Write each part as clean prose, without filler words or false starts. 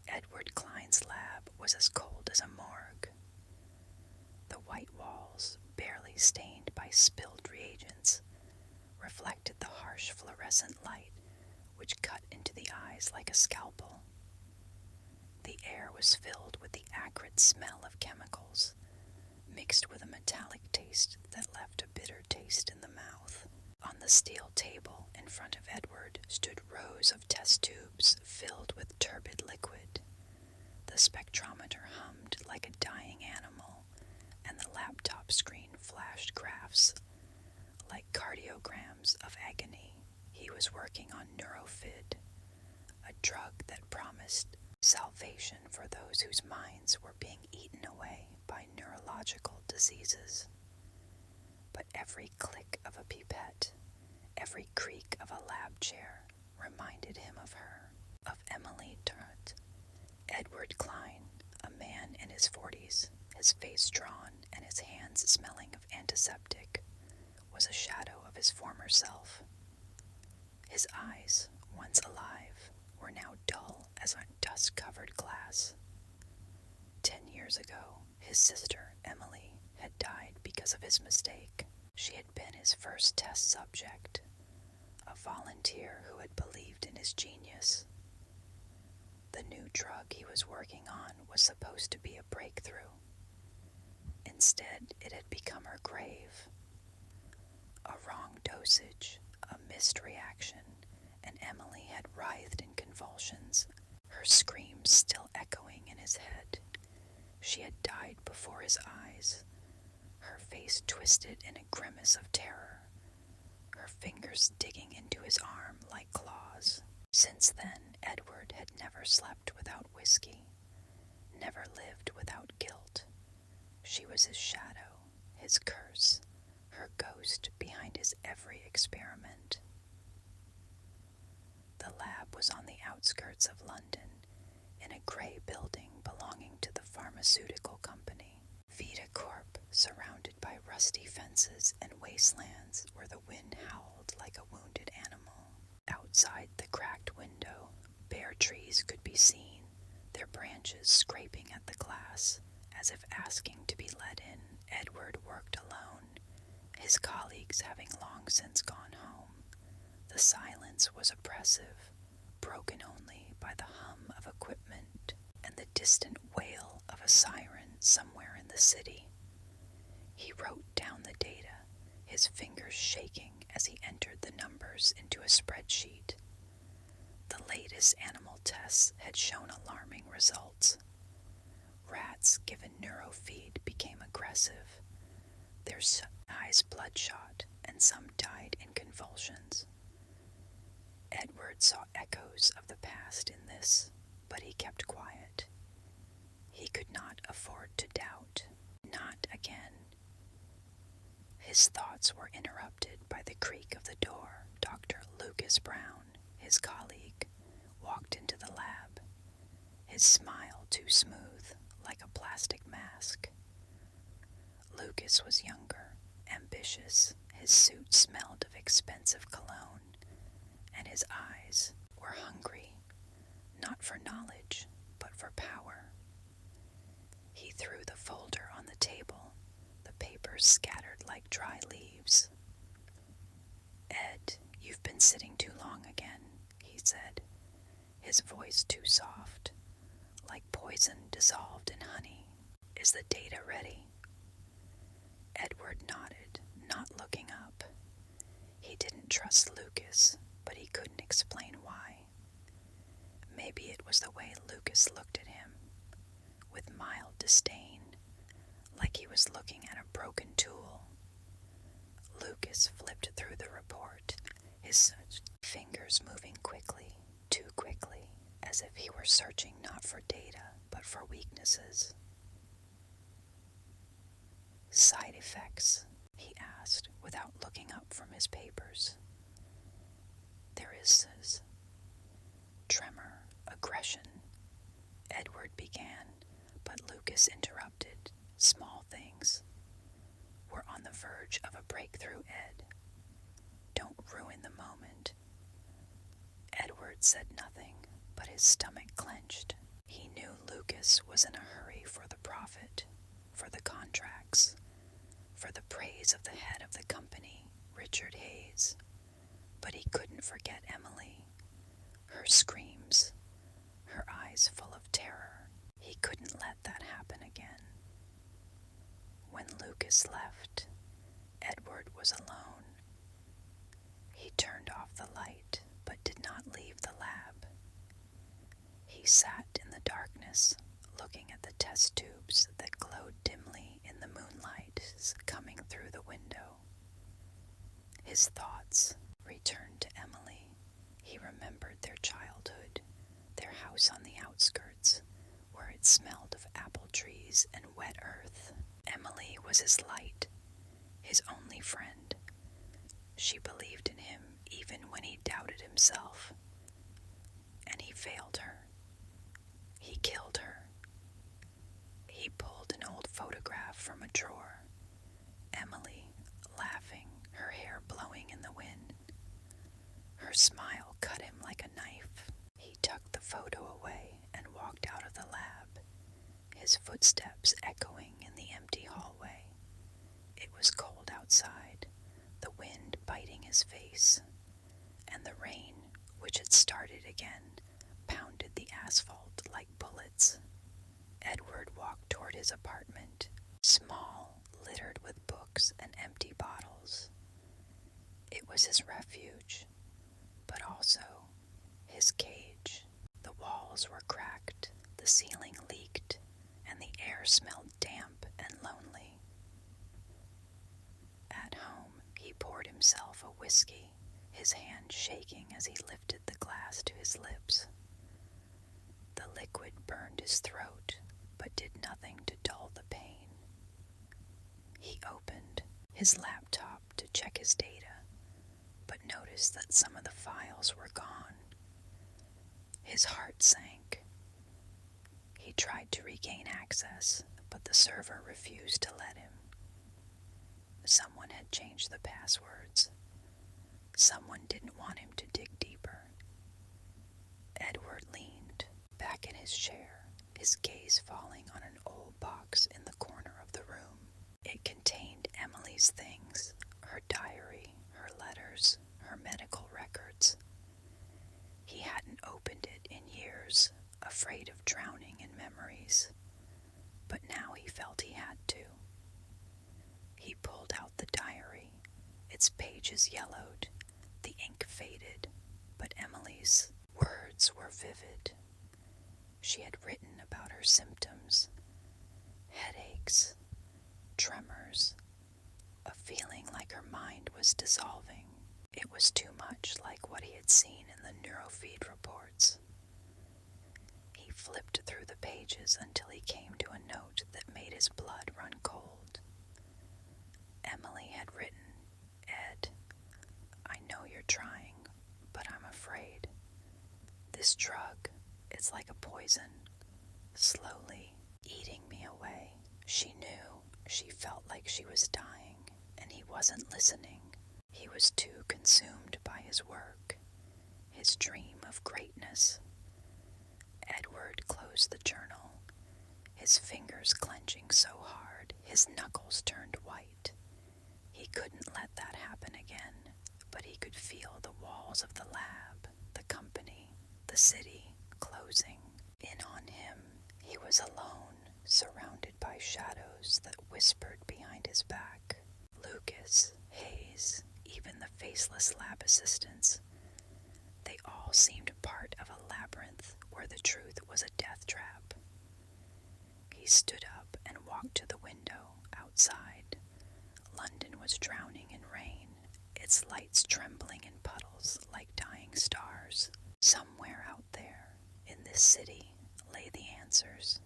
Edward Klein's lab was as cold as a morgue. The white walls, barely stained by spilled reagents, reflected the harsh fluorescent light which cut into the eyes like a scalpel. The air was filled with the acrid smell of chemicals, mixed with a metallic taste that left a bitter taste in the mouth. On the steel table in front of Edward stood rows of test tubes filled with turbid liquid. The spectrometer hummed like a dying animal, and the laptop screen flashed graphs like cardiograms of agony. He was working on Neurofeed, a drug that promised salvation for those whose minds were being eaten away by neurological diseases. But every click of a pipette, every creak of a lab chair reminded him of her, of Emily Durant. Edward Klein, a man in his 40s, his face drawn and his hands smelling of antiseptic, was a shadow of his former self. His eyes, once alive, were now dull as dust-covered glass. 10 years ago, his sister, Emily, had died because of his mistake. She had been his first test subject, a volunteer who had believed in his genius. The new drug he was working on was supposed to be a breakthrough. Instead, it had become her grave. A wrong dosage, a missed reaction, and Emily had writhed in convulsions, her screams still echoing in his head. She had died before his eyes, her face twisted in a grimace of terror, her fingers digging into his arm like claws. Since then, Edward had never slept without whiskey, never lived without guilt. She was his shadow, his curse, her ghost behind his every experiment. The lab was on the outskirts of London, in a grey building belonging to the pharmaceutical company. Vita Corp, surrounded by rusty fences and wastelands where the wind howled like a wounded animal. Outside the cracked window, bare trees could be seen, their branches scraping at the glass, as if asking to be let in. Edward worked alone, his colleagues having long since gone home. The silence was oppressive, broken only by the hum of equipment and the distant wail of a siren somewhere in the city. He wrote down the data, his fingers shaking as he entered the numbers into a spreadsheet. The latest animal tests had shown alarming results. Rats given Neurofeed became aggressive, their eyes bloodshot, and some died in convulsions. Edward saw echoes of the past in this, but he kept quiet. He could not afford to doubt. Not again. His thoughts were interrupted by the creak of the door. Dr. Lucas Brown, his colleague, walked into the lab, his smile too smooth, like a plastic mask. Lucas was younger, ambitious. His suit smelled of expensive cologne, and his eyes were hungry, not for knowledge, but for power. He threw the folder on the table, the papers scattered like dry leaves. "Ed, you've been sitting too long again," he said, his voice too soft, like poison dissolved in honey. "Is the data ready?" Edward nodded, not looking up. He didn't trust Lucas, but he couldn't explain why. Maybe it was the way Lucas looked at him, with mild disdain, like he was looking at a broken tool. Lucas flipped through the report, his fingers moving quickly, too quickly, as if he were searching not for data, but for weaknesses. "Side effects?" he asked, without looking up from his papers. "There is tremor, aggression," Edward began, but Lucas interrupted. "Small things. We're on the verge of a breakthrough, Ed. Don't ruin the moment." Edward said nothing, but his stomach clenched. He Lucas was in a hurry for the profit, for the contracts, for the praise of the head of the company, Richard Hayes. But he couldn't forget Emily, her screams, her eyes full of terror. He couldn't let that happen again. When Lucas left, Edward was alone. He turned off the light, but did not leave the lab. He sat in the darkness, looking at the test tubes that glowed dimly in the moonlight coming through the window. His thoughts returned to Emily. He remembered their childhood, their house on the outskirts, where it smelled of apple trees and wet earth. Emily was his light, his only friend. She believed in him even when he doubted himself. And he failed her. He killed her. He pulled an old photograph from a drawer. Emily, laughing, her hair blowing in the wind. Her smile cut him like a knife. He tucked the photo away and walked out of the lab, his footsteps echoing in the empty hallway. It was cold outside, the wind biting his face, and the rain, which had started again, pounded the asphalt like bullets. Edward walked toward his apartment, small, littered with books and empty bottles. It was his refuge, but also his cage. The walls were cracked, the ceiling leaked, and the air smelled damp and lonely. At home, he poured himself a whiskey, his hand shaking as he lifted the glass to his lips. The liquid burned his throat, but did nothing to dull the pain. He opened his laptop to check his data, but noticed that some of the files were gone. His heart sank. He tried to regain access, but the server refused to let him. Someone had changed the passwords. Someone didn't want him to dig deeper. Edward leaned back in his chair, his gaze falling on an old box in the corner of the room. It contained Emily's things, her diary, her letters, her medical records. He hadn't opened it in years, afraid of drowning in memories, but now he felt he had to. He pulled out the diary, its pages yellowed, the ink faded, but Emily's words were vivid. She had written about her symptoms, headaches, tremors, a feeling like her mind was dissolving. It was too much like what he had seen in the Neurofeed reports. He flipped through the pages until he came to a note that made his blood run cold. Emily had written, "Ed, I know you're trying, but I'm afraid. This drug, it's like a poison, slowly eating me away." She knew, she felt like she was dying, and he wasn't listening. He was too consumed by his work, his dream of greatness. Edward closed the journal, his fingers clenching so hard, his knuckles turned white. He couldn't let that happen again, but he could feel the walls of the lab, the company, the city closing in on him. He was alone, surrounded by shadows that whispered behind his back. Lucas, Hayes, even the faceless lab assistants. They all seemed part of a labyrinth where the truth was a death trap. He stood up and walked to the window outside. London was drowning in rain, its lights trembling in puddles like dying stars. Somewhere out there, in this city, lay the answers.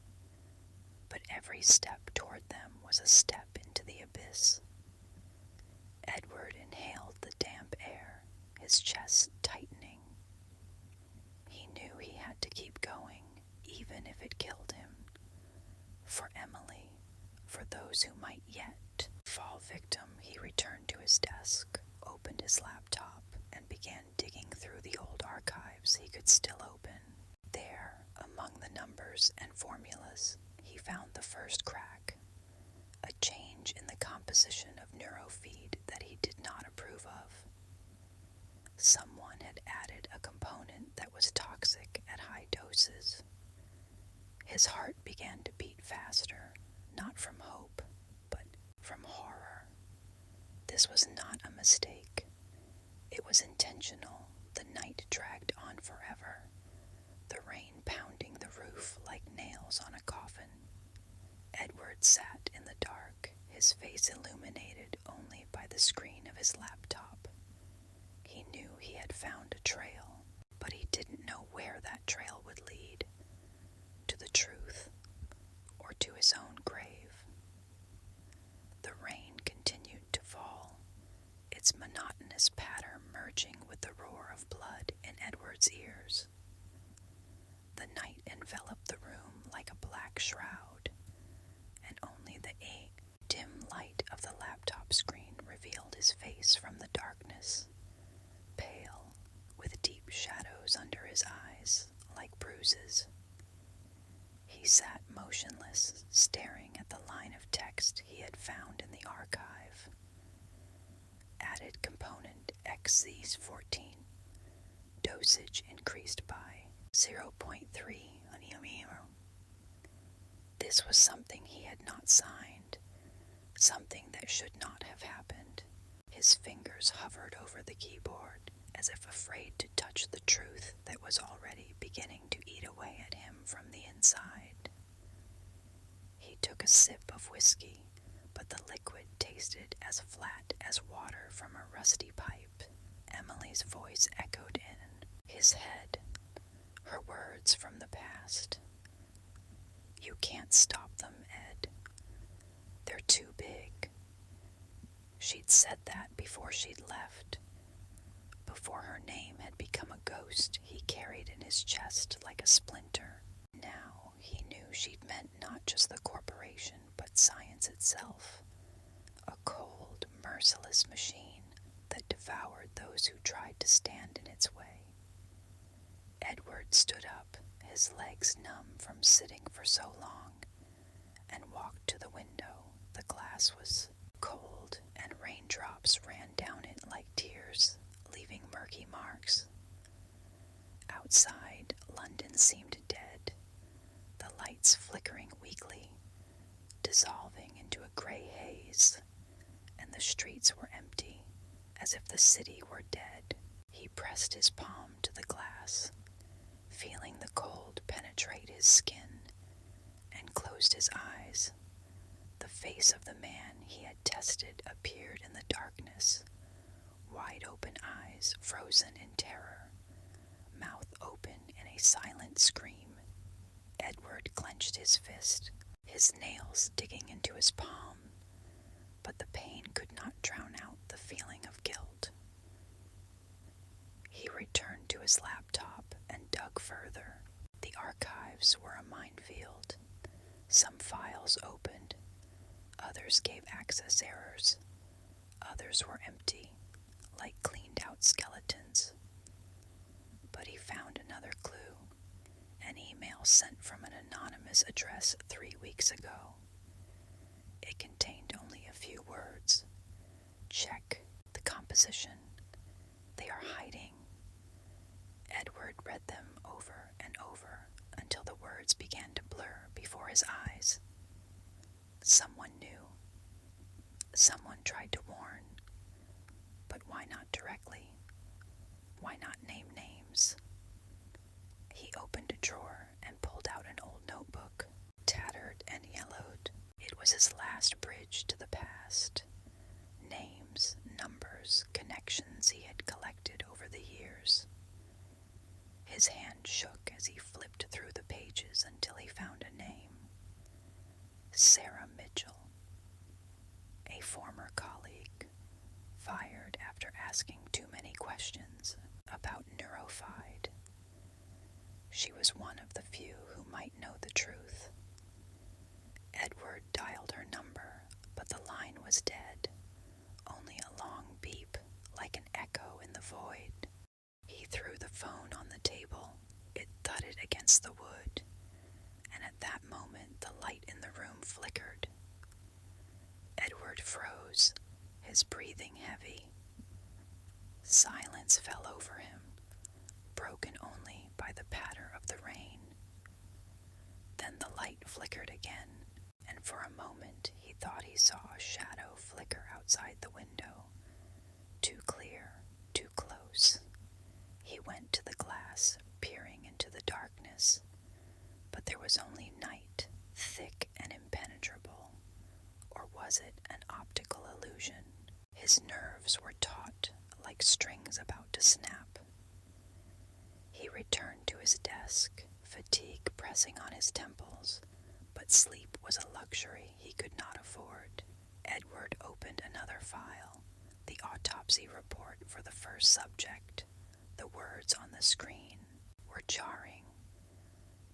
But every step toward them was a step into the abyss. Edward inhaled the damp air, his chest tightening. He knew he had to keep going, even if it killed him. For Emily, for those who might yet fall victim, he returned to his desk, opened his laptop, and began digging through the old archives he could still open. There, among the numbers numbers and formulas, he found the first crack, a change in the composition of Neurofeed that he did not approve of. Someone had added a component that was toxic at high doses. His heart began to beat faster, not from hope, but from horror. This was not a mistake. It was intentional. The night dragged on forever, the rain pounding the roof like nails on a coffin. Edward sat in the dark, his face illuminated only by the screen of his laptop. He knew he had found a trail, but he didn't know where that trail would lead. To the truth, or to his own grave. The rain continued to fall, its monotonous patter merging with the roar of blood in Edward's ears. The night enveloped the room like a black shroud, and only the dim light of the laptop screen revealed his face from the darkness, pale, with deep shadows under his eyes, like bruises. He sat motionless, staring at the line of text he had found in the archive. Added component XZ14. Dosage increased by 0.3 unimero. This was something he had not signed, something that should not have happened. His fingers hovered over the keyboard, as if afraid to touch the truth that was already beginning to eat away at him from the inside. He took a sip of whiskey, but the liquid tasted as flat as water from a rusty pipe. Emily's voice echoed in his head, her words from the past. "You can't stop them, Ed. They're too big." She'd said that before she'd left, before her name had become a ghost he carried in his chest like a splinter. Now he knew she'd meant not just the corporation, but science itself, a cold, merciless machine that devoured those who tried to stand in its way. Edward stood up, his legs numb from sitting for so long, and walked to the window. The glass was cold, and raindrops ran down it like tears, leaving murky marks. Outside, London seemed dead, the lights flickering weakly, dissolving into a gray haze, and the streets were empty, as if the city were dead. He pressed his palm to the glass, feeling the cold penetrate his skin, and closed his eyes. The face of the man he had tested appeared in the darkness, wide-open eyes frozen in terror, mouth open in a silent scream. Edward clenched his fist, his nails digging into his palm, but the pain could not drown out the feeling of guilt. He returned to his laptop and dug further. The archives were a minefield. Some files opened, others gave access errors, others were empty, like cleaned-out skeletons. But he found another clue, an email sent from an anonymous address 3 weeks ago. It contained only a few words. "Check the composition. They are hiding." Edward read them over and over until the words began to blur before his eyes. Someone knew. Someone tried to warn. But why not directly? Why not name names? He opened a drawer and pulled out an old notebook, tattered and yellowed. It was his last bridge to the past. Names, numbers, connections he had collected over the years. His hand shook as he flipped through the pages until he found a name. Sarah Mitchell, a former colleague, fired after asking too many questions about Neurofeed. She was one of the few who might know the truth. Edward dialed her number, but the line was dead, only a long beep like an echo in the void. He threw the phone on the table. It thudded against the wood, Silence fell over him, broken only by the patter of the rain. Then the light flickered again, and for a moment he thought he saw a shadow flicker outside the window. Too clear, too close. He went to the glass, peering into the darkness. But there was only night, thick and impenetrable. Or was it an optical illusion? His nerves were taut, like strings about to snap. He returned to his desk, fatigue pressing on his temples, but sleep was a luxury he could not afford. Edward opened another file, the autopsy report for the first subject. The words on the screen were jarring.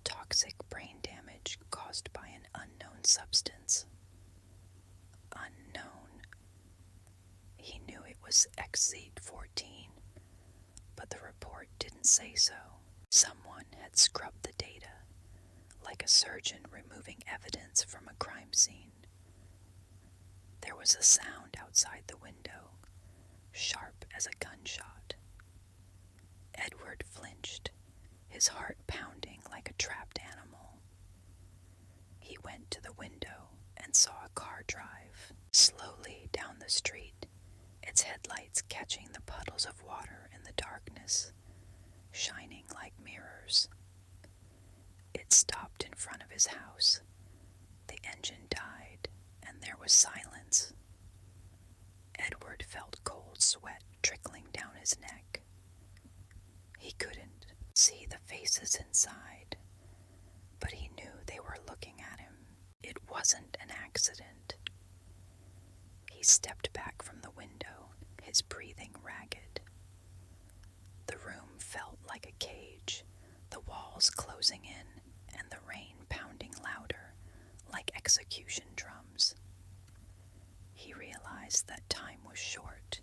Toxic brain damage caused by an unknown substance. Unknown. He knew it was XZ14, but the report didn't say so. Someone had scrubbed the data, like a surgeon removing evidence from a crime scene. There was a sound outside the window, sharp as a gunshot. Edward flinched, his heart pounding like a trapped animal. He went to the window and saw a car drive slowly down the street, its headlights catching the puddles of water in the darkness, shining like mirrors. It stopped in front of his house. The engine died, and there was silence. Edward felt cold sweat trickling down his neck. He couldn't see the faces inside, but he knew they were looking at him. It wasn't an accident. He stepped back from the window, his breathing ragged. The room felt like a cage, the walls closing in and the rain pounding louder, like execution drums. He realized that time was short.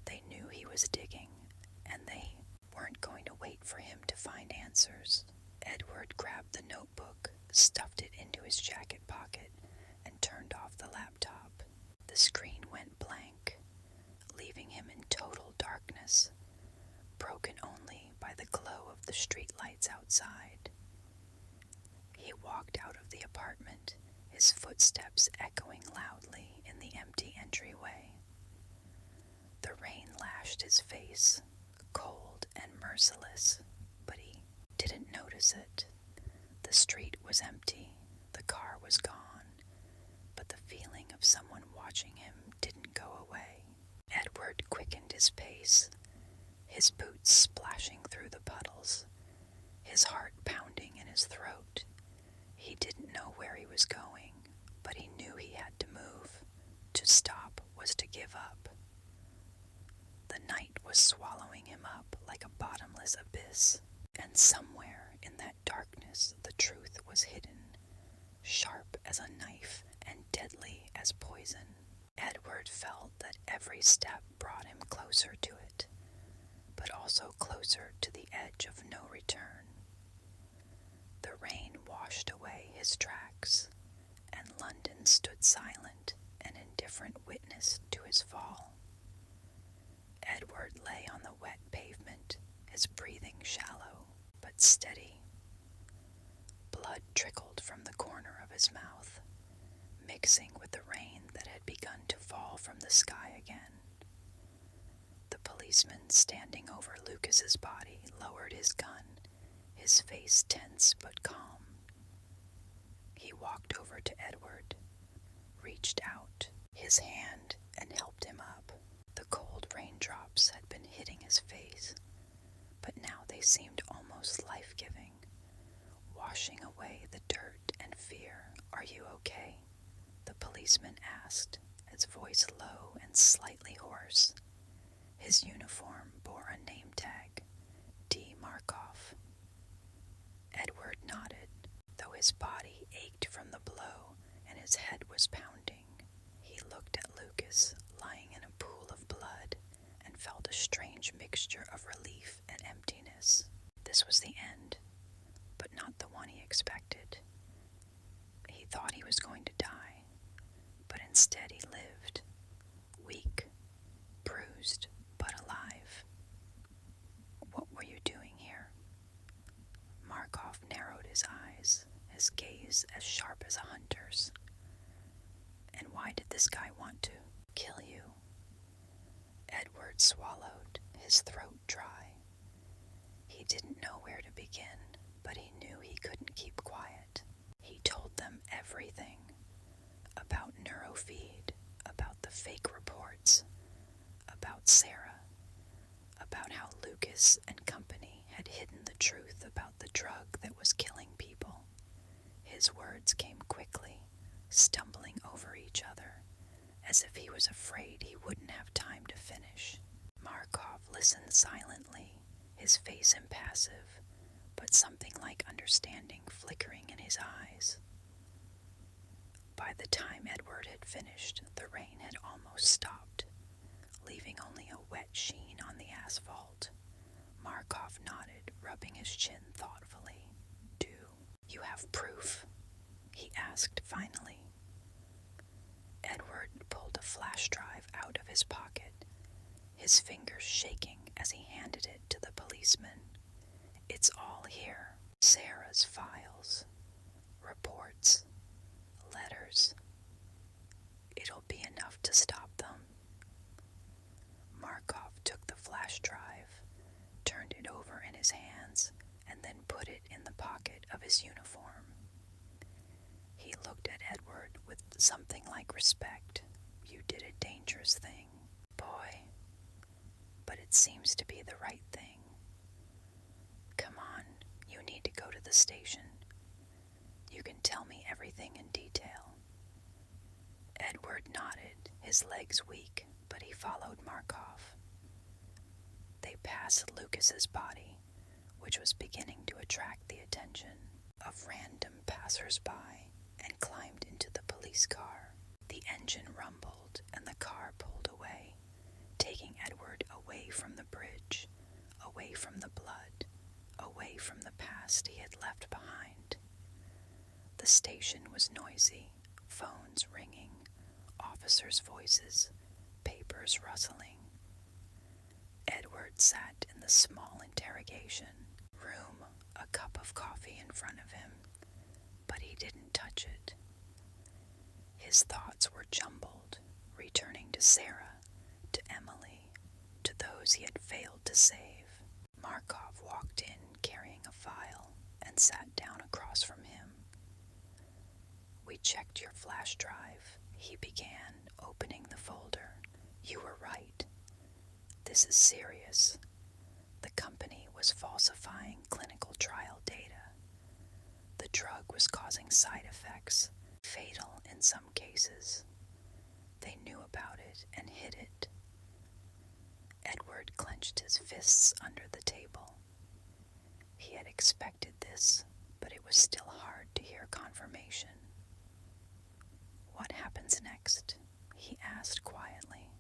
They knew he was digging, and they weren't going to wait for him to find answers. Edward grabbed the notebook, stuffed it into his jacket pocket, and turned off the laptop. The screen went blank, leaving him in total darkness, broken only by the glow of the streetlights outside. He walked out of the apartment, his footsteps echoing loudly in the empty entryway. The rain lashed his face, cold and merciless, but he didn't notice it. The street was empty, the car was gone, but the feeling of someone watching him didn't go away. Edward quickened his pace, his boots splashing through the puddles, his heart pounding in his throat. He didn't know where he was going, but he knew he had to move. To stop was to give up. The night was swallowing him up like a bottomless abyss, and somewhere in that darkness the truth was hidden, sharp as a knife and deadly as poison. Edward felt that every step brought him closer to it, but also closer to the edge of no return. The rain washed away his tracks, and London stood silent, an indifferent witness to his fall. Edward lay on the wet pavement, his breathing shallow but steady. Blood trickled from the corner of his mouth, mixing with the rain that had begun to fall from the sky again. The policeman standing over Lucas's body lowered his gun, his face tense but calm. He walked over to Edward, reached out his hand, and helped him up. The cold raindrops had been hitting his face, but now they seemed almost life-giving, washing away the dirt and fear. "Are you okay?" the policeman asked, his voice low and slightly hoarse. His uniform bore a name tag, D. Markov. Edward nodded, though his body ached from the blow and his head was pounding. He looked at Lucas, lying in a pool of blood, and felt a strange mixture of relief and emptiness. This was the end, but not the one he expected. He thought he was going to die, but instead he lived, weak, bruised, but alive. eyes as sharp as a hunter's. And why did this guy want to kill you? Edward swallowed, his throat dry. He didn't know where to begin, but he knew he couldn't keep quiet. He told them everything about Neurofeed, about the fake reports, about Sarah, about how Lucas and company had hidden the truth about the drug that was killing people. His words came quickly, stumbling over each other, as if he was afraid he wouldn't have time to finish. Markov listened silently, his face impassive, but something like understanding flickering in his eyes. By the time Edward had finished, the rain had almost stopped, leaving only a wet sheen on the asphalt. Markov nodded, rubbing his chin thoughtfully. "Do you have proof?" he asked finally. Edward pulled a flash drive out of his pocket, his fingers shaking as he handed it to the policeman. "It's all here. Sarah's files, reports, letters. It'll be enough to stop them." Markov took the flash drive, turned it over in his hands, and then put it in the pocket of his uniform. He looked at Edward with something like respect. "You did a dangerous thing, boy, but it seems to be the right thing. Come on, you need to go to the station. You can tell me everything in detail." Edward nodded, his legs weak, but he followed Markov. They passed Lucas's body, which was beginning to attract the attention of random passers-by, and climbed into the police car. The engine rumbled and the car pulled away, taking Edward away from the bridge, away from the blood, away from the past he had left behind. The station was noisy, phones ringing, officers' voices, papers rustling. Edward sat in the small interrogation room, a cup of coffee in front of him, but he didn't touch it. His thoughts were jumbled, returning to Sarah, to Emily, to those he had failed to save. Markov walked in carrying a file and sat down across from him. "We checked your flash drive," he began, opening the folder. "You were right. This is serious. The company was falsifying clinical trial data. The drug was causing side effects, fatal in some cases. They knew about it and hid it." Edward clenched his fists under the table. He had expected this, but it was still hard to hear confirmation. "What happens next?" he asked quietly.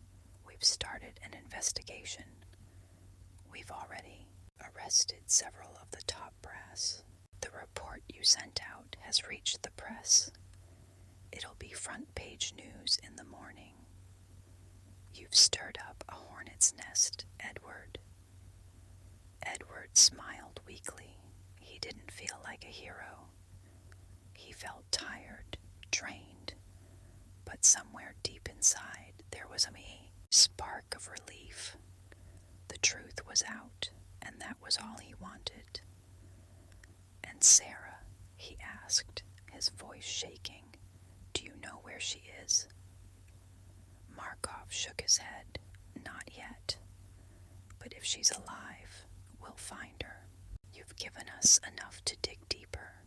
"We've started an investigation. We've already arrested several of the top brass. The report you sent out has reached the press. It'll be front-page news in the morning. You've stirred up a hornet's nest, Edward." Edward smiled weakly. He didn't feel like a hero. He felt tired, drained, but somewhere deep inside there was a spark of relief. The truth was out, and that was all he wanted. "And Sarah," he asked, his voice shaking, "do you know where she is?" Markov shook his head. "Not yet. But if she's alive, we'll find her. You've given us enough to dig deeper."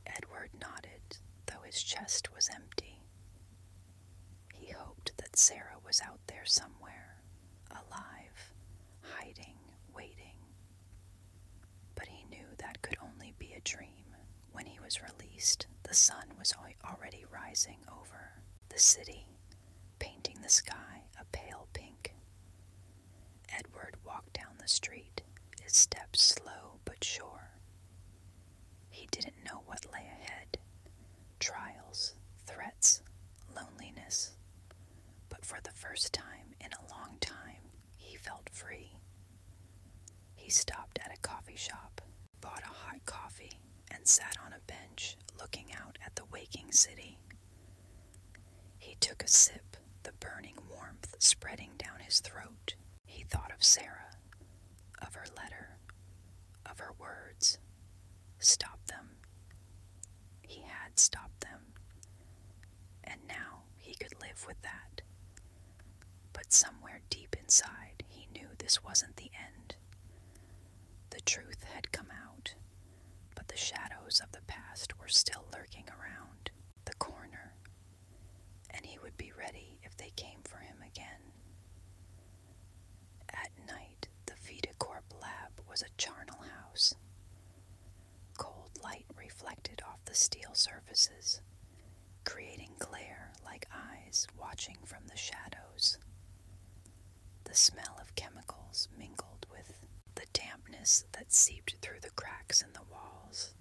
Edward nodded, though his chest was empty. He hoped that Sarah was out there somewhere, alive, hiding, waiting. But he knew that could only be a dream. When he was released, the sun was already rising over the city, painting the sky a pale pink. Edward walked down the street, his steps slow but sure. He didn't know what lay ahead: trials, threats, loneliness. But for the first time in a long time, he felt free. He stopped at a coffee shop, bought a hot coffee, and sat on a bench looking out at the waking city. He took a sip, the burning warmth spreading down his throat. He thought of Sarah, of her letter, of her words. Stop them. He had stopped them. And now he could live with that. But somewhere deep inside, he knew this wasn't the end. The truth had come out, but the shadows of the past were still lurking around the corner, and he would be ready if they came for him again. At night, the Vitacorp lab was a charnel house. Cold light reflected off the steel surfaces, creating glare like eyes watching from the shadows. The smell of chemicals mingled with the dampness that seeped through the cracks in the walls,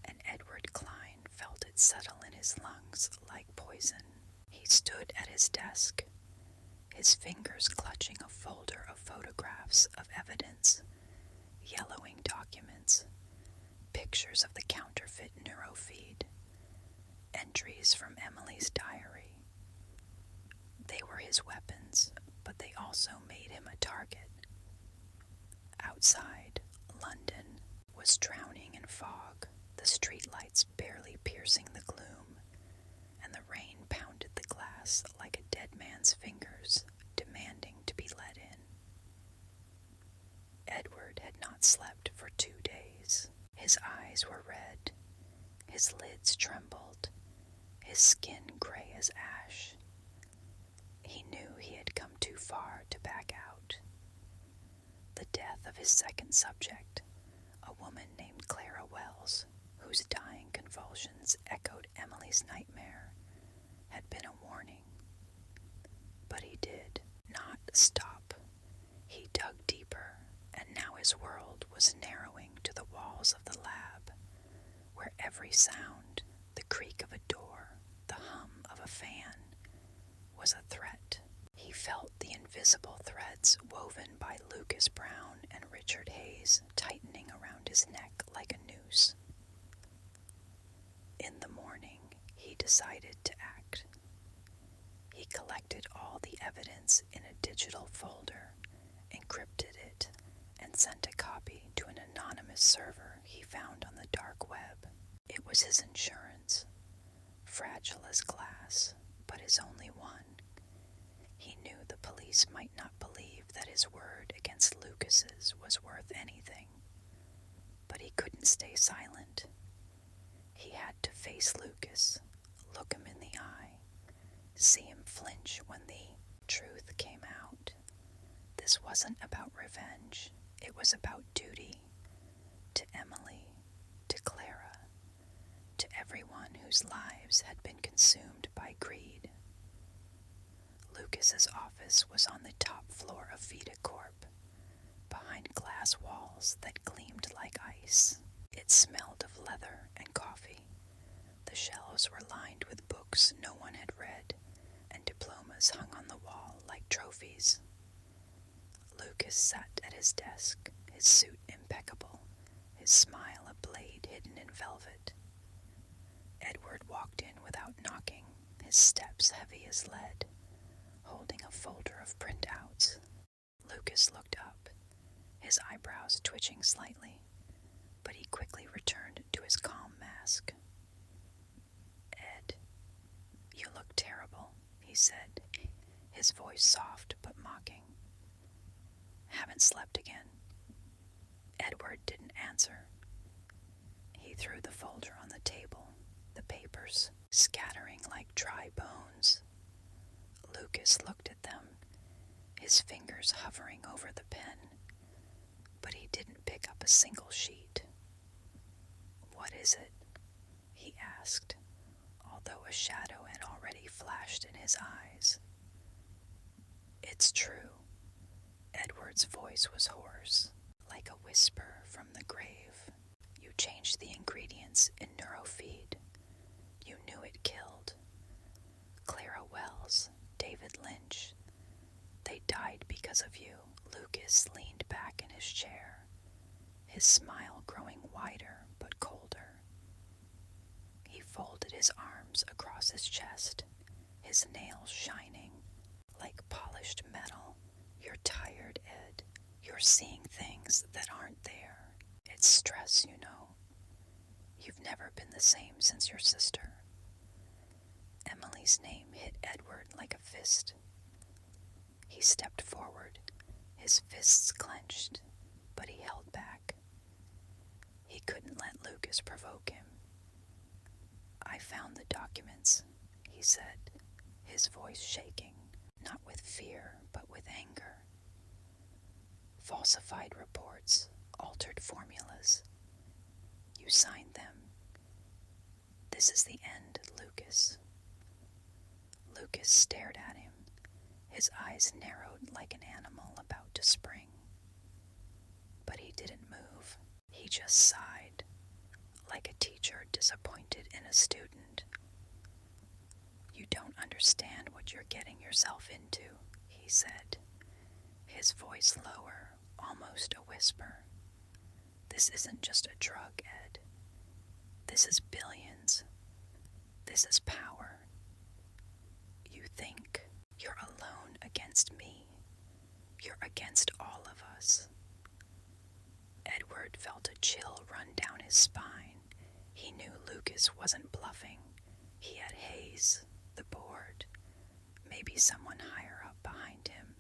and Edward Klein felt it settle in his lungs like poison. He stood at his desk, his fingers clutching a folder of photographs of evidence, yellowing documents, pictures of the counterfeit Neurofeed, entries from Emily's diary. They were his weapons, but they also made him a target. Outside, London was drowning in fog, the streetlights barely piercing the gloom, and the rain pounded the glass like a dead man's fingers, demanding to be let in. Edward had not slept for 2 days. His eyes were red, his lids trembled, his skin gray as ash. He knew he had come too far to back out. The death of his second subject, a woman named Clara Wells, whose dying convulsions echoed Emily's nightmare, had been a warning. But he did not stop. He dug deeper, and now his world was narrowing to the walls of the lab, where every sound, the creak of a door, the hum of a fan, was a threat. He felt the invisible threads woven by Lucas Brown and Richard Hayes tightening around his neck like a noose. In the morning, he decided to act. He collected all the evidence in a digital folder, encrypted it, and sent a copy to an anonymous server he found on the dark web. It was his insurance, fragile as glass, but his only one. He knew the police might not believe that his word against Lucas's was worth anything, but he couldn't stay silent. He had to face Lucas, look him in the eye, see him flinch when the truth came out. This wasn't about revenge. It was about duty. To Emily, to Clara, to everyone whose lives had been consumed by greed. Lucas's office was on the top floor of Vitacorp, behind glass walls that gleamed like ice. It smelled of leather and coffee. The shelves were lined with books no one had read, and diplomas hung on the wall like trophies. Lucas sat at his desk, his suit impeccable, his smile a blade hidden in velvet. Edward walked in without knocking, his steps heavy as lead, holding a folder of printouts. Lucas looked up, his eyebrows twitching slightly, but he quickly returned to his calm mask. "Ed, you look terrible," he said, his voice soft but mocking. "Haven't slept again?" Edward didn't answer. He threw the folder on the table, the papers scattering like dry bones. Lucas looked at them, his fingers hovering over the pen, but he didn't pick up a single sheet. "What is it?" he asked, although a shadow had already flashed in his eyes. "It's true." Edward's voice was hoarse, like a whisper from the grave. "You changed the ingredients in Neurofeed. You knew it killed. Clara Wells, David Lynch. They died because of you." Lucas leaned back in his chair, his smile growing wider but colder. He Lucas's chest, his nails shining like polished metal. You're tired, Ed. You're seeing things that aren't there. It's stress, you know. You've never been the same since your sister. Emily's name hit Edward like a fist. He stepped forward, his fists clenched, but he held back. He couldn't let Lucas provoke him. I found the documents, he said, his voice shaking, not with fear, but with anger. Falsified reports, altered formulas. You signed them. This is the end, Lucas. Lucas stared at him, his eyes narrowed like an animal about to spring. But he didn't move. He just sighed, like a teacher disappointed in a student. You don't understand what you're getting yourself into, he said, his voice lower, almost a whisper. This isn't just a drug, Ed. This is billions. This is power. You think you're alone against me. You're against all of us. Edward felt a chill run down his spine. He knew Lucas wasn't bluffing. He had Hayes, the board, maybe someone higher up behind him.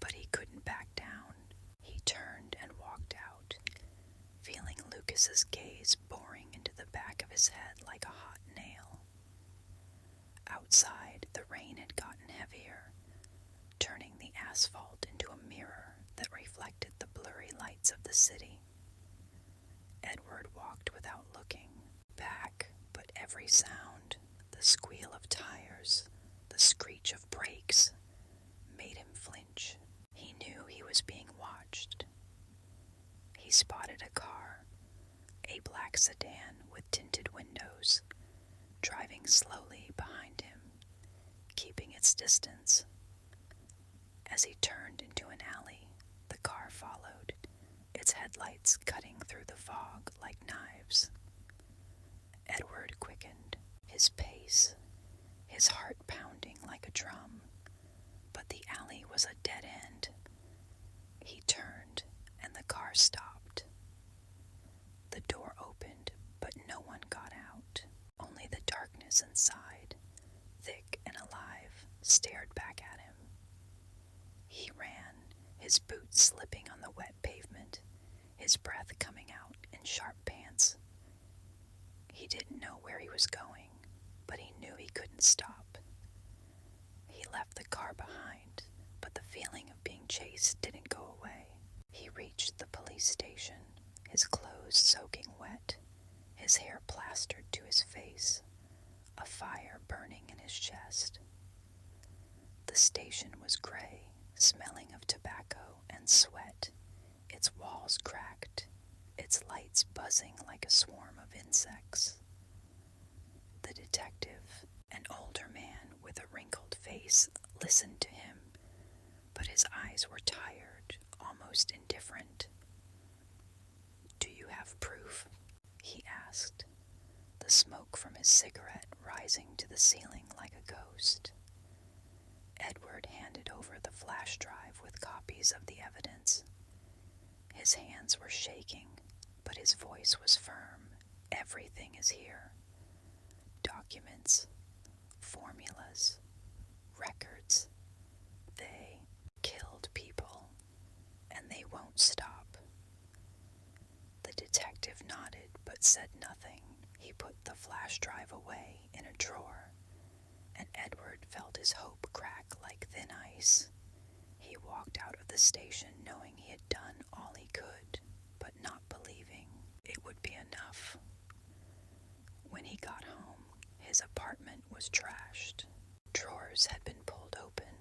But he couldn't back down. He turned and walked out, feeling Lucas's gaze boring into the back of his head like a hot nail. Outside, the rain had gotten heavier, turning the asphalt into a mirror that reflected the blurry lights of the city. Edward walked without looking back, but every sound, the squeal of tires, the screech of brakes, made him flinch. He knew he was being watched. He spotted a car, a black sedan with tinted windows, driving slowly behind him, keeping its distance. As he turned into an alley, the car followed, its headlights cutting through the fog like knives. Edward quickened, his pace, his heart pounding like a drum, but the alley was a dead end. He turned, and the car stopped. The door opened, but no one got out. Only the darkness inside, thick and alive, stared back at him. He ran, his boots slipping on the wet pavement, his breath coming out in sharp pants. He didn't know where he was going, but he knew he couldn't stop. He left the car behind, but the feeling of being chased didn't go away. He reached the police station, his clothes soaking wet, his hair plastered to his face, a fire burning in his chest. The station was gray, smelling of tobacco and sweat, its walls cracked, its lights buzzing like a swarm of insects. The detective, an older man with a wrinkled face, listened to him, but his eyes were tired, almost indifferent. "Do you have proof?" he asked, the smoke from his cigarette rising to the ceiling like a ghost. Edward handed over the flash drive with copies of the evidence. His hands were shaking, but his voice was firm. Everything is here. Documents, formulas, records. They killed people, and they won't stop. The detective nodded, but said nothing. He put the flash drive away in a drawer, and Edward felt his hope crack like thin ice. He walked out of the station knowing he had done all he could, but not believing it would be enough. When he got home, his apartment was trashed. Drawers had been pulled open.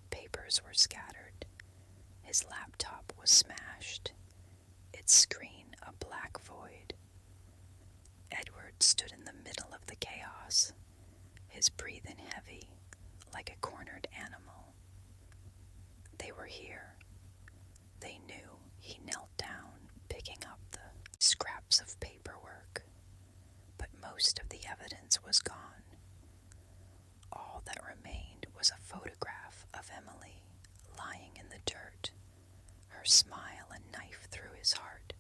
Papers were scattered. His laptop was smashed, its screen a black void. Edward stood in the middle of the chaos, his breathing heavy, like a cornered animal. They were here. They knew. He knelt down, picking up the scraps of paperwork. But most of the evidence was gone. was a photograph of Emily lying in the dirt, her smile a knife through his heart.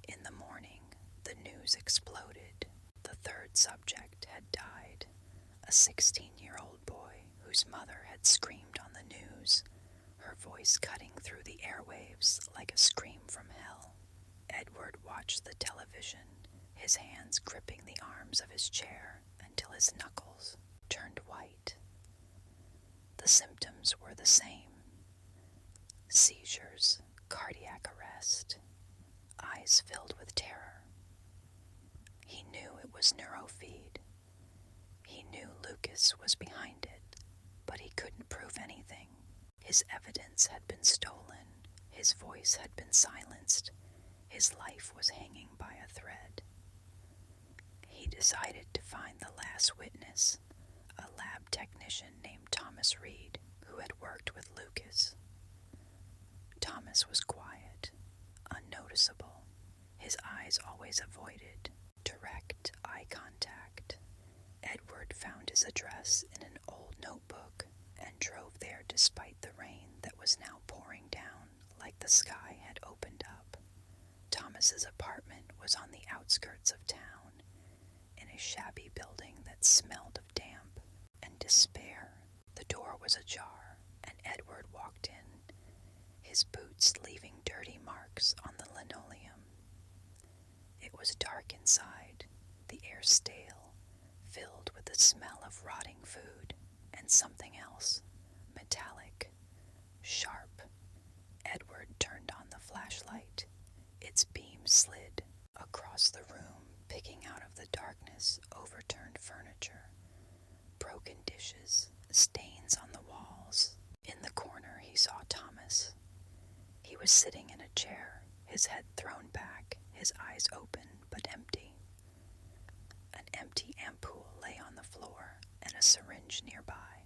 In the morning, the news exploded. The third subject had died, a 16-year-old boy whose mother had screamed on the news, her voice cutting through the airwaves like a scream from hell. Edward watched the television, his hands gripping the arms of his chair until his knuckles turned white. The symptoms were the same: seizures, cardiac arrest, eyes filled with terror. He knew it was Neurofeed. He knew Lucas was behind it, but he couldn't prove anything. His evidence had been stolen, his voice had been silenced, his life was hanging by a thread. He decided to find the last witness, a lab technician named Thomas Reed, who had worked with Lucas. Thomas was quiet, unnoticeable. His eyes always avoided direct eye contact. Edward found his address in an old notebook and drove there despite the rain that was now pouring down like the sky had opened up. Thomas's apartment was on the outskirts of town, in a shabby building that smelled of damp and despair. The door was ajar, and Edward walked in, his boots leaving dirty marks on the linoleum. It was dark inside, the air stale, filled with the smell of rotting food and something else, metallic, sharp. Edward turned on the flashlight. Its beam slid across the room, picking out of the darkness overturned furniture, broken dishes, stains on the walls. In the corner he saw Thomas. He was sitting in a chair, his head thrown back, his eyes open but empty. An empty ampoule lay on the floor and a syringe nearby.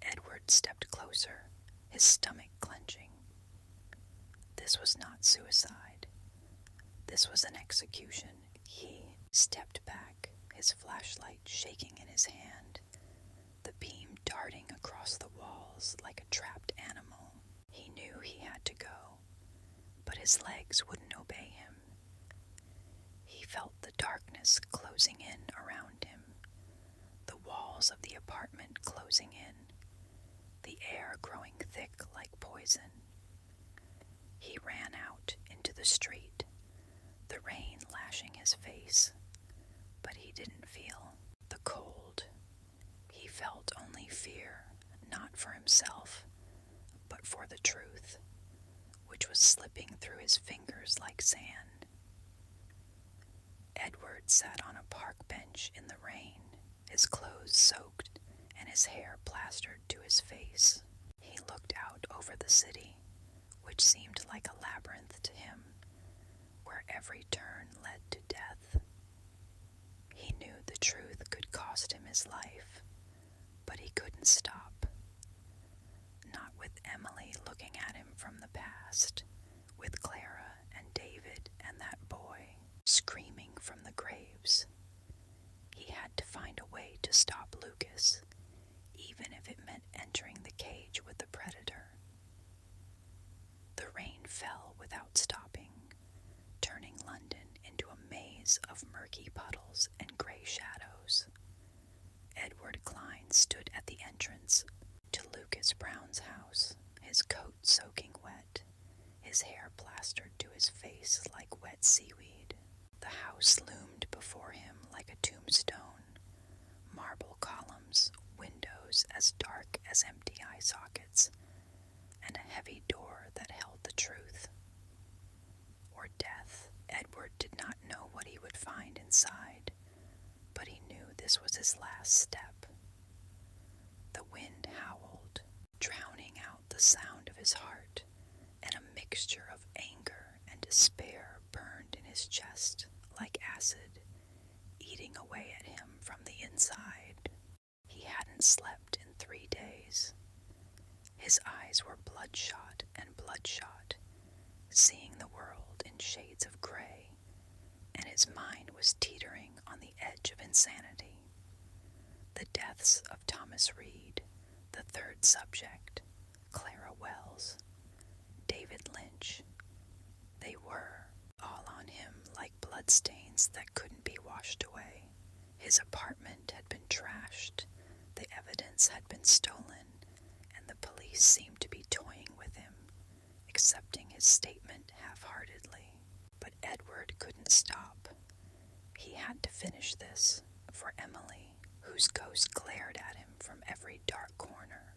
Edward stepped closer, his stomach clenching. This was not suicide. This was an execution. He stepped back, his flashlight shaking in his hand, the beam darting across the walls like a trapped animal. He knew he had to go, but his legs wouldn't obey him. He felt the darkness closing in around him, the walls of the apartment closing in, the air growing thick like poison. He ran out into the street, the rain lashing his face, but he didn't feel the cold. He felt only fear, not for himself, but for the truth, which was slipping through his fingers like sand. Edward sat on a park bench in the rain, his clothes soaked and his hair plastered to his face. He looked out over the city, which seemed like a labyrinth to him, where every turn led to death. He knew the truth could cost him his life, but he couldn't stop. Not with Emily looking at him from the past, with Clara and David and that boy screaming from the graves. He had to find a way to stop Lucas, even if it meant entering the cage with the predator. The rain fell without stopping, turning London into a maze of murky puddles and gray shadows. Edward Klein stood at the entrance to Lucas Brown's house, his coat soaking wet, his hair plastered to his face like wet seaweed. The house loomed before him like a tombstone, marble columns, windows as dark as empty eye sockets, and a heavy door that held the truth. Or death. Edward did not know what he would find inside, but he knew this was his last step. The wind howled, drowning out the sound of his heart, and a mixture of anger and despair burned in his chest like acid, eating away at him from the inside. He hadn't slept in 3 days. His eyes were bloodshot and bloodshot, seeing the world in shades of gray, and his mind was teetering on the edge of insanity. The deaths of Thomas Reed, the third subject, Clara Wells, David Lynch. They were all on him like bloodstains that couldn't be washed away. His apartment had been trashed, the evidence had been stolen, and the police seemed to be toying with him, accepting his statement half-heartedly. But Edward couldn't stop. He had to finish this for Emily, whose ghost glared at him from every dark corner,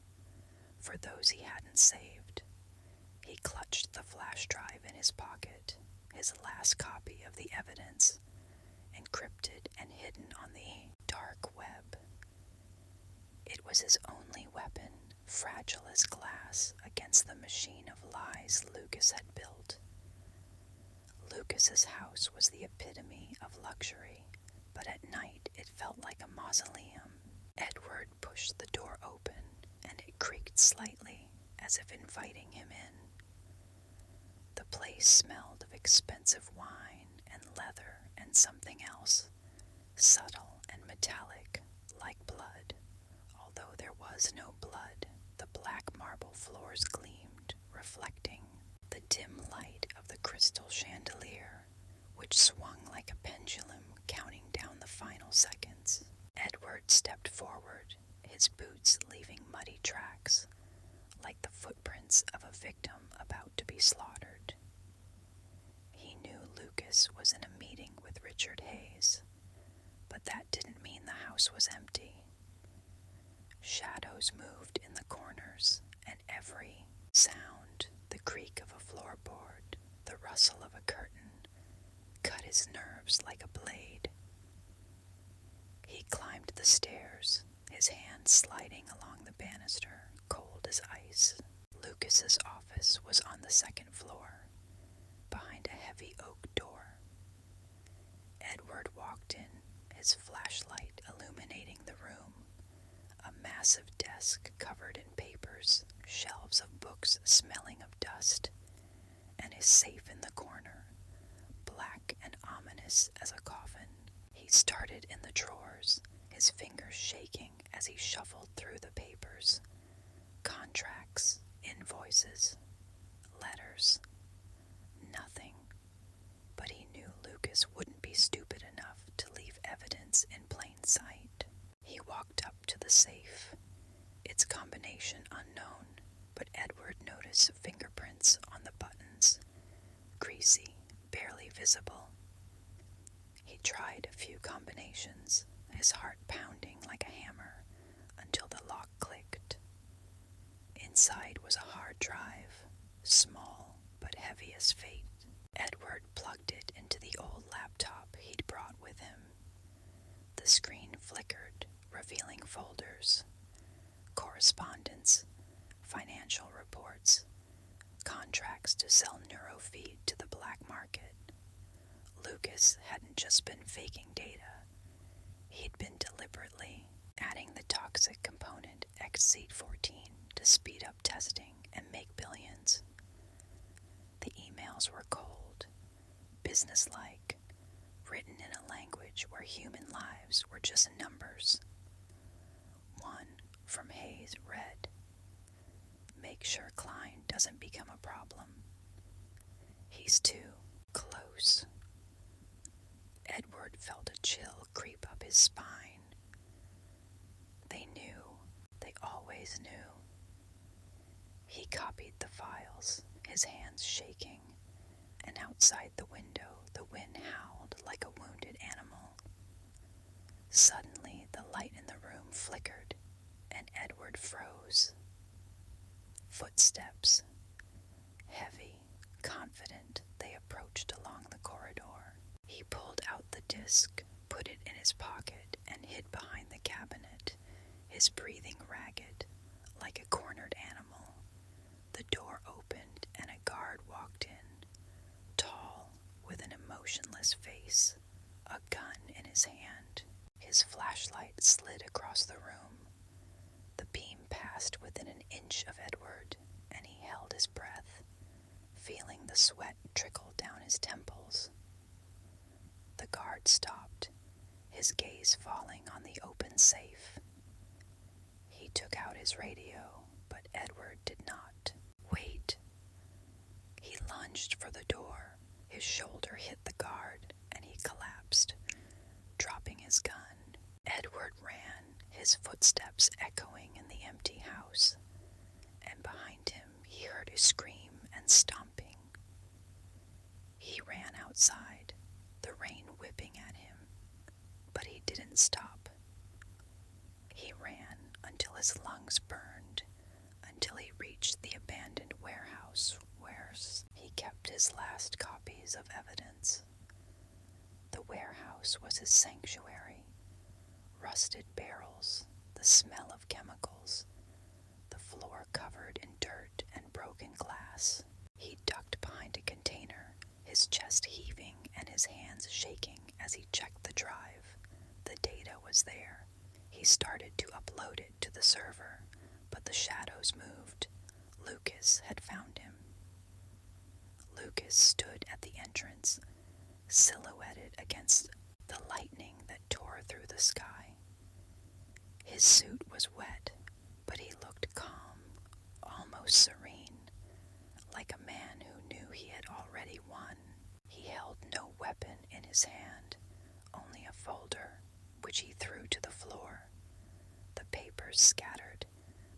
for those he hadn't saved. He clutched the flash drive in his pocket, his last copy of the evidence, encrypted and hidden on the dark web. It was his only weapon, fragile as glass, against the machine of lies Lucas had built. Lucas's house was the epitome of luxury, but at night it felt like a mausoleum. Edward pushed the door open, and it creaked slightly, as if inviting him in. The place smelled of expensive wine and leather and something else, subtle and metallic, like blood. Although there was no blood, the black marble floors gleamed, reflecting the dim light of the crystal chandelier, which swung like a pendulum, counting down the final seconds. Edward stepped forward, his boots leaving muddy tracks, like the footprints of a victim about to be slaughtered. He knew Lucas was in a meeting with Richard Hayes, but that didn't mean the house was empty. Shadows moved in the corners, and every sound, the creak of a floorboard, the rustle of a curtain, cut his nerves like a blade. He climbed the stairs, his hand sliding along the banister, cold as ice. Lucas's office was on the second floor, behind a heavy oak door. Edward walked in, his flashlight illuminating the room. A massive desk covered in papers, shelves of books smelling of dust, and his safe in the corner, black and ominous as a coffin. He started in the drawers, his fingers shaking as he shuffled through the papers. Contracts, invoices, letters. Nothing. But he knew Lucas wouldn't be stupid enough to leave evidence in plain sight. He walked up to the safe, its combination unknown, but Edward noticed fingerprints on the buttons, greasy, barely visible. He tried a few combinations, his heart pounding like a hammer, until the lock clicked. Inside was a hard drive, small but heavy as fate. Edward plugged it into the old laptop he'd brought with him. The screen flickered, revealing folders, correspondence, financial reports, contracts to sell Neurofeed to the black market. Lucas hadn't just been faking data. He'd been deliberately adding the toxic component XC14 to speed up testing and make billions. The emails were cold, businesslike, written in a language where human lives were just numbers. One from Hayes read, "Make sure Klein doesn't become a problem. He's too close." Edward felt a chill creep up his spine. They knew. They always knew. He copied the files, his hands shaking, and outside the window the wind howled like a wounded animal. Suddenly the light in the room flickered, and Edward froze. Footsteps. Heavy, confident, they approached along the corridor. He pulled out the disc, put it in his pocket, and hid behind the cabinet, his breathing ragged, like a cornered animal. The door opened and a guard walked in, tall, with an emotionless face, a gun in his hand. His flashlight slid across the room. The beam passed within an inch of Edward, and he held his breath, feeling the sweat trickle down his temples. The guard stopped, his gaze falling on the open safe. took out his radio, but Edward did not. Wait. He lunged for the door. His shoulder hit the guard, and he collapsed, dropping his gun. Edward ran, his footsteps echoing in the empty house, and behind him he heard a scream and stomping. He ran outside, the rain whipping at him, but he didn't stop. He ran until his lungs burned, until he reached the abandoned warehouse where he kept his last copies of evidence. The warehouse was his sanctuary. Rusted barrels, the smell of chemicals, the floor covered in dirt and broken glass. He ducked behind a container, his chest heaving and his hands shaking as he checked the drive. The data was there. He started to upload it to the server, but the shadows moved. Lucas had found him. Lucas stood at the entrance, silhouetted against the lightning that tore through the sky. His suit was wet, but he looked calm, almost serene, like a man who knew he had already won. He held no weapon in his hand, only a folder, which he threw to the floor. The papers scattered,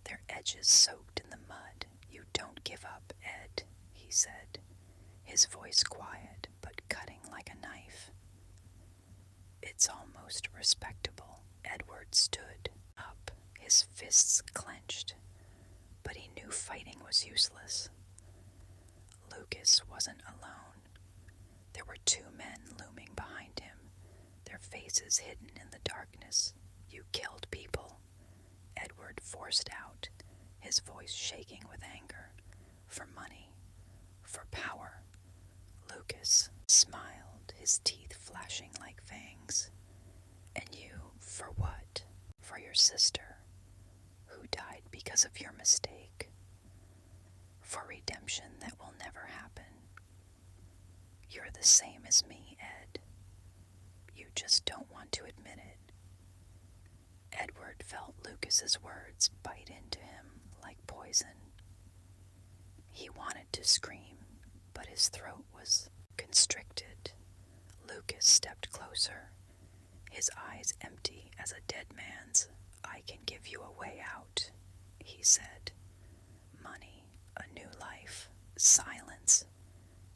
their edges soaked in the mud. "You don't give up, Ed," he said, his voice quiet but cutting like a knife. "It's almost respectable." Edward stood up, his fists clenched, but he knew fighting was useless. Lucas wasn't alone. There were two men looming behind him, their faces hidden in the darkness. "You killed people," Edward forced out, his voice shaking with anger. "For money, for power." Lucas smiled, his teeth flashing like fangs. "And you, for what? For your sister, who died because of your mistake. For redemption that will never happen. You're the same as me, Ed. You just don't want to admit it." Edward felt Lucas's words bite into him like poison. He wanted to scream, but his throat was constricted. Lucas stepped closer, his eyes empty as a dead man's. "I can give you a way out," he said. "Money, a new life, silence.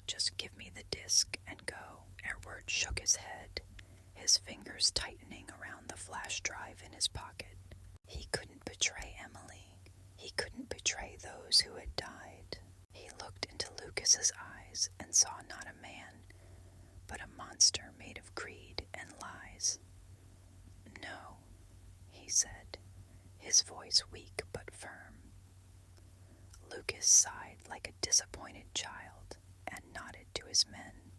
Just give me the disc and go." Edward shook his head, his fingers tightening around the flash drive in his pocket. He couldn't betray Emily. He couldn't betray those who had died. He looked into Lucas's eyes and saw not a man, but a monster made of greed and lies. "No," he said, his voice weak but firm. Lucas sighed like a disappointed child and nodded to his men.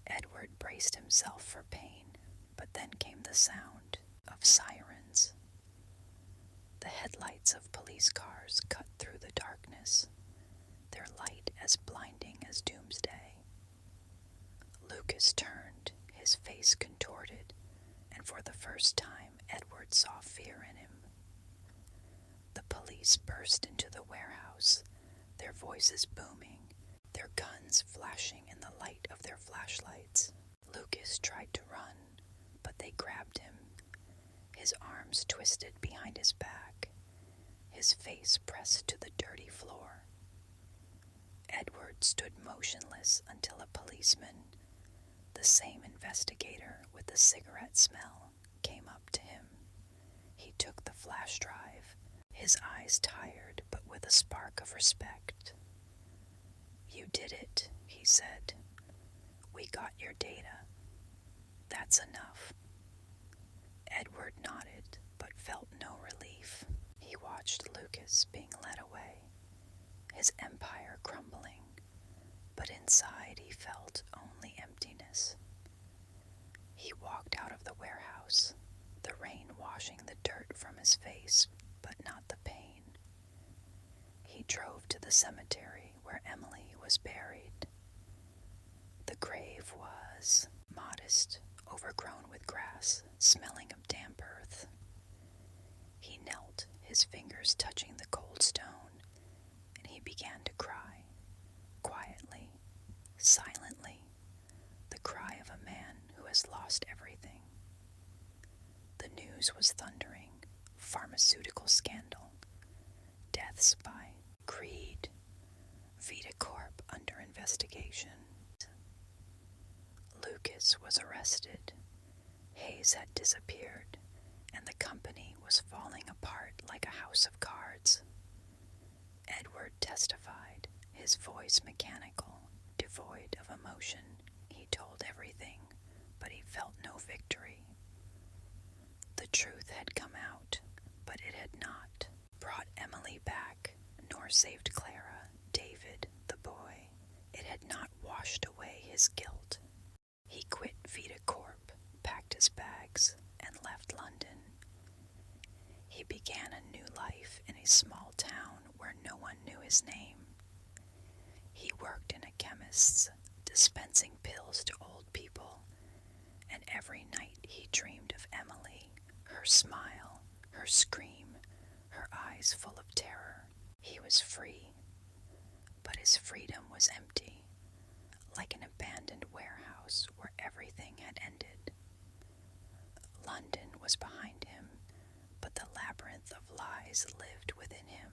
Edward braced himself for pain, but then came the sound of sirens. The headlights of police cars cut through the darkness, their light as blinding as doomsday. Lucas turned, his face contorted, and for the first time Edward saw fear in him. The police burst into the warehouse, their voices booming, their guns flashing in the light of their flashlights. Lucas tried to run, but they grabbed him, his arms twisted behind his back, his face pressed to the dirty floor. Edward stood motionless until a policeman, the same investigator with the cigarette smell, came up to him. He took the flash drive, his eyes tired but with a spark of respect. "You did it," he said. "We got your data. That's enough." Edward nodded, but felt no relief. He watched Lucas being led away, his empire crumbling, but inside he felt only emptiness. He walked out of the warehouse, the rain washing the dirt from his face, but not the pain. He drove to the cemetery where Emily was buried. The grave was modest, overgrown with grass, smelling of damp earth. He knelt, his fingers touching the cold stone, and he began to cry, quietly, silently, the cry of a man who has lost everything. The news was thundering: pharmaceutical scandal, deaths by greed, Vitacorp under investigation. Lucas was arrested, Hayes had disappeared, and the company was falling apart like a house of cards. Edward testified, his voice mechanical, devoid of emotion. He told everything, but he felt no victory. The truth had come out, but it had not brought Emily back, nor saved Clara, David, the boy. It had not washed away his guilt. He quit Vitacorp, packed his bags, and left London. He began a new life in a small town where no one knew his name. He worked in a chemist's, dispensing pills to old people, and every night he dreamed of Emily, her smile, her scream, her eyes full of terror. He was free, but his freedom was empty, like an abandoned warehouse where everything had ended. London was behind him, but the labyrinth of lies lived within him.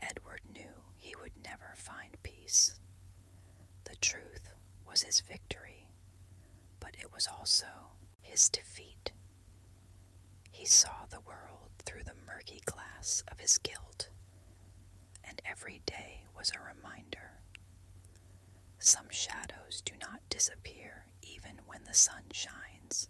Edward knew he would never find peace. The truth was his victory, but it was also his defeat. He saw the world through the murky glass of his guilt, and every day was a reminder. Some shadows do not disappear even when the sun shines.